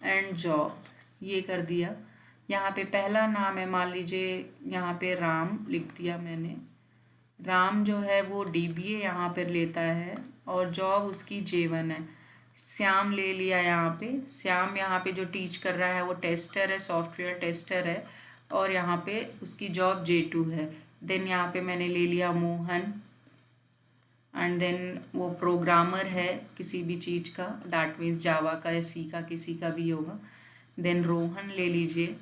A: and job, ये कर दिया। यहाँ पे पहला नाम है, मान लीजिए यहाँ पे राम लिख दिया मैंने, राम जो है वो DBA यहाँ पर लेता है और जॉब उसकी J1 है। श्याम ले लिया यहाँ पे, श्याम यहाँ पे जो टीच कर रहा है वो टेस्टर है, सॉफ्टवेयर टेस्टर है, और यहाँ पे उसकी जॉब J2 है। देन यहाँ पे मैंने ले लिया मोहन, एंड देन वो प्रोग्रामर है किसी भी चीज़ का, दैट मीन्स जावा का या सी का, किसी का भी होगा। देन रोहन ले लीजिए,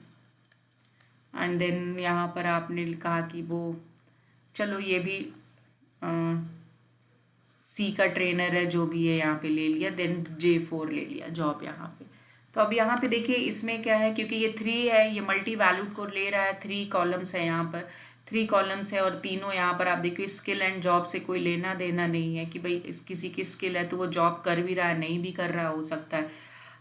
A: एंड देन यहाँ पर आपने कहा कि वो, चलो ये भी सी का ट्रेनर है, जो भी है यहाँ पे ले लिया। देन J4 ले लिया जॉब यहाँ पे। तो अब यहाँ पे देखिए इसमें क्या है, क्योंकि ये 3 है, ये मल्टी वैल्यूड को ले रहा है, 3 कॉलम्स है यहाँ पर, 3 कॉलम्स है, और तीनों यहाँ पर आप देखिए स्किल एंड जॉब से कोई लेना देना नहीं है कि भाई किसी की स्किल है तो वो जॉब कर भी रहा है, नहीं भी कर रहा हो सकता है।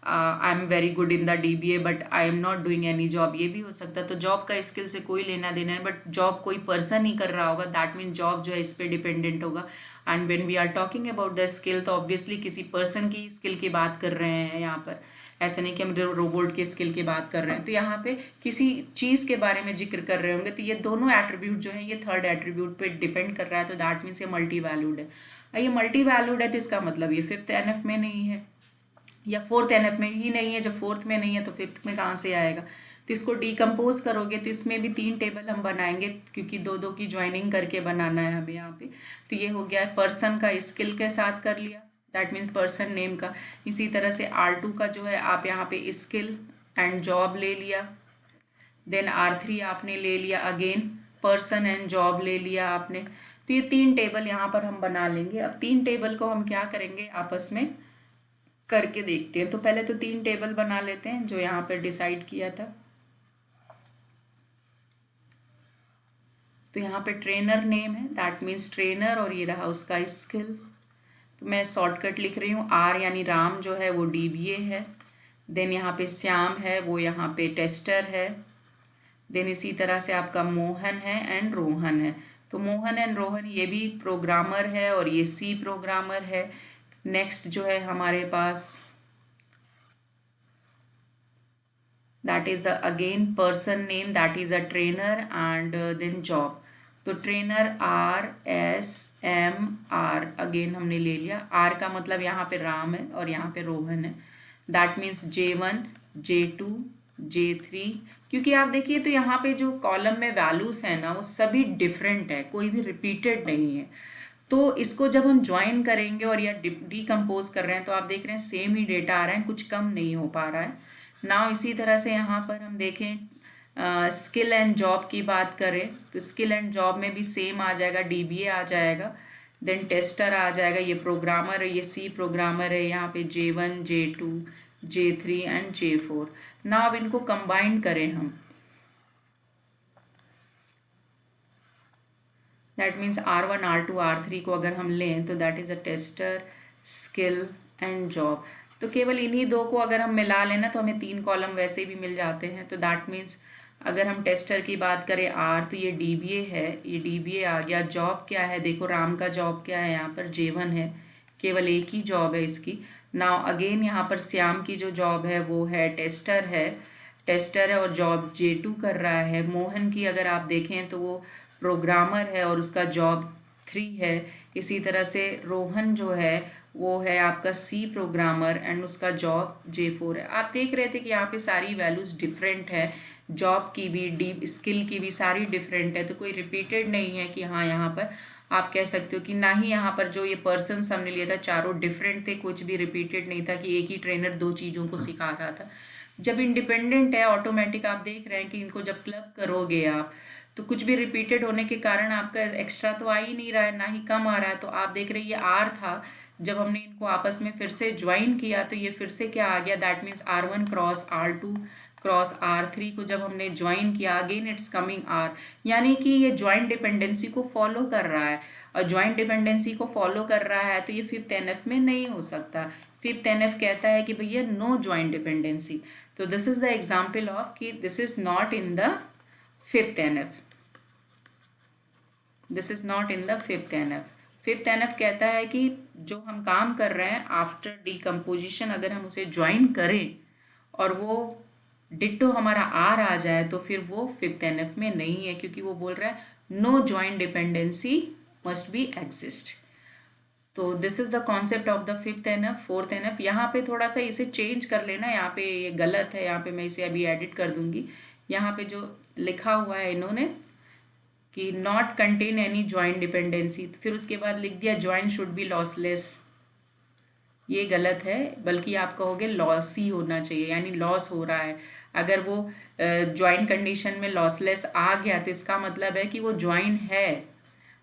A: I am very good in the DBA but I am not doing any job, ये भी हो सकता है। तो जॉब का स्किल से कोई लेना देना है, बट जॉब कोई पर्सन ही कर रहा होगा, दैट मीन जॉब जो है इस पे डिपेंडेंट होगा। And when we are talking about the skill, तो ऑब्वियसली किसी पर्सन की स्किल की बात कर रहे हैं यहाँ पर, ऐसा नहीं कि हम रोबोट के स्किल की बात कर रहे हैं। तो यहाँ पे किसी चीज़ के बारे में जिक्र कर रहे होंगे, तो ये दोनों एट्रीब्यूट जो है ये थर्ड एट्रीब्यूट पे डिपेंड कर रहा है, तो दैट मीन्स ये मल्टी वैल्यूड है। ये मल्टी वैल्यूड है तो इसका मतलब ये फिफ्थ NF में नहीं है या फोर्थ NF में ही नहीं है। जब फोर्थ में नहीं है तो फिफ्थ में कहाँ से आएगा? तो इसको डिकम्पोज करोगे तो इसमें भी 3 टेबल हम बनाएंगे, क्योंकि 2-2 की ज्वाइनिंग करके बनाना है हमें यहाँ पे। तो ये हो गया पर्सन का स्किल के साथ कर लिया, दैट मीन्स पर्सन नेम का। इसी तरह से R2 का जो है आप यहाँ पे स्किल एंड जॉब ले लिया, देन R3 आपने ले लिया अगेन पर्सन एंड जॉब ले लिया आपने। तो ये 3 टेबल यहाँ पर हम बना लेंगे। अब 3 टेबल को हम क्या करेंगे, आपस में करके देखते हैं। तो पहले तो 3 टेबल बना लेते हैं जो यहाँ पर डिसाइड किया था। तो यहाँ पे ट्रेनर नेम है, दैट मीन्स ट्रेनर, और ये रहा उसका स्किल। तो मैं शॉर्टकट लिख रही हूँ, R यानी राम जो है वो DBA है। देन यहाँ पे श्याम है, वो यहाँ पे टेस्टर है। देन इसी तरह से आपका मोहन है एंड रोहन है। तो मोहन एंड रोहन ये भी प्रोग्रामर है और ये C प्रोग्रामर है। नेक्स्ट जो है हमारे पास that is the again person name, that is a trainer, and then job। तो ट्रेनर RSMR अगेन हमने ले लिया। R का मतलब यहाँ पे राम है और यहाँ पे रोहन है, that means J1 J2 J3। क्योंकि आप देखिए तो यहाँ पे जो कॉलम में वैल्यूज है ना वो सभी डिफरेंट है, कोई भी रिपीटेड नहीं है। तो इसको जब हम ज्वाइन करेंगे और या डिकम्पोज कर रहे हैं तो आप देख रहे हैं सेम ही डेटा आ रहा है, कुछ कम नहीं हो पा रहा है ना। इसी तरह से यहाँ पर हम देखें स्किल एंड जॉब की बात करें तो स्किल एंड जॉब में भी सेम आ जाएगा, DBA आ जाएगा, देन टेस्टर आ जाएगा, ये प्रोग्रामर है, ये C प्रोग्रामर है, यहाँ पे J1 J2 J3 and J4। ना अब इनको कंबाइन करें हम, that means R1 R2 R3 को अगर हम लें तो that is a tester skill and job. तो केवल इन्हीं 2 को अगर हम मिला लेना तो हमें 3 कॉलम वैसे भी मिल जाते हैं। तो दैट मीन्स अगर हम टेस्टर की बात करें R, तो ये DBA है, ये DBA आ गया। जॉब क्या है, देखो राम का जॉब क्या है, यहाँ पर J1 है, केवल एक ही जॉब है इसकी। नाउ अगेन यहाँ पर श्याम की जो जॉब है वो है टेस्टर है, टेस्टर है और जॉब J2 कर रहा है। मोहन की अगर आप देखें तो वो प्रोग्रामर है और उसका जॉब 3 है। इसी तरह से रोहन जो है वो है आपका C प्रोग्रामर एंड उसका जॉब J4 है। आप देख रहे थे कि यहाँ पे सारी वैल्यूज डिफरेंट है, जॉब की भी स्किल की भी सारी डिफरेंट है, तो कोई रिपीटेड नहीं है कि हाँ यहाँ पर आप कह सकते हो कि ना ही यहाँ पर जो ये पर्सन हमने लिया था चारों डिफरेंट थे, कुछ भी रिपीटेड नहीं था कि एक ही ट्रेनर 2 चीज़ों को सिखा रहा था। जब इंडिपेंडेंट है ऑटोमेटिक आप देख रहे हैं कि इनको जब क्लब करोगे आप तो कुछ भी रिपीटेड होने के कारण आपका एक्स्ट्रा तो आ ही नहीं रहा है, ना ही कम आ रहा है। तो आप देख रहे हैं ये R था, जब हमने इनको आपस में फिर से ज्वाइन किया तो ये फिर से क्या आ गया, that means R1 cross R2 cross R3 को जब हमने ज्वाइन किया अगेन इट्स कमिंग R, यानी कि ये ज्वाइंट डिपेंडेंसी को फॉलो कर रहा है। और ज्वाइंट डिपेंडेंसी को फॉलो कर रहा है तो ये फिफ्थ NF में नहीं हो सकता। फिफ्थ NF कहता है कि भैया नो ज्वाइंट डिपेंडेंसी। तो this is the example of कि this is not in the fifth NF, this is not in the fifth NF। Fifth NF कहता है कि जो हम काम कर रहे हैं आफ्टर डिकम्पोजिशन अगर हम उसे ज्वाइन करें और वो डिट्टो हमारा R आ जाए तो फिर वो फिफ्थ NF में नहीं है, क्योंकि वो बोल रहा है no joint dependency must be exist. तो this is the concept of the fifth NF। Fourth NF यहाँ पे थोड़ा सा इसे चेंज कर लेना, यहाँ पे ये गलत है, यहाँ पे मैं इसे अभी एडिट कर दूंगी। यहाँ पे जो लिखा हुआ है इन्होंने कि not contain any joint dependency, फिर उसके बाद लिख दिया ज्वाइंट शुड बी लॉसलेस, ये गलत है, बल्कि आप कहोगे लॉस ही होना चाहिए, यानी लॉस हो रहा है। अगर वो ज्वाइंट कंडीशन में लॉसलेस आ गया तो इसका मतलब है कि वो ज्वाइन है।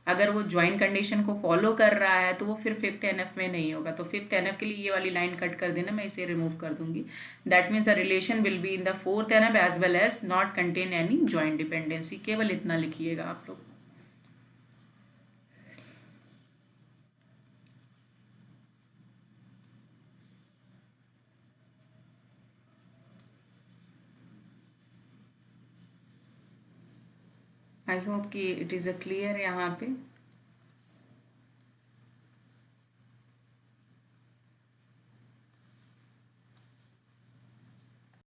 A: अगर वो ज्वाइंट कंडीशन को फॉलो कर रहा है तो वो फिर फिफ्थ NF में नहीं होगा। तो फिफ्थ NF के लिए ये वाली लाइन कट कर देना, मैं इसे रिमूव कर दूंगी। That means a relation will be in the fourth NF as well as not contain any joint dependency. केवल इतना लिखिएगा आप लोग। आई होप कि इट इज़ अ क्लियर यहाँ पे।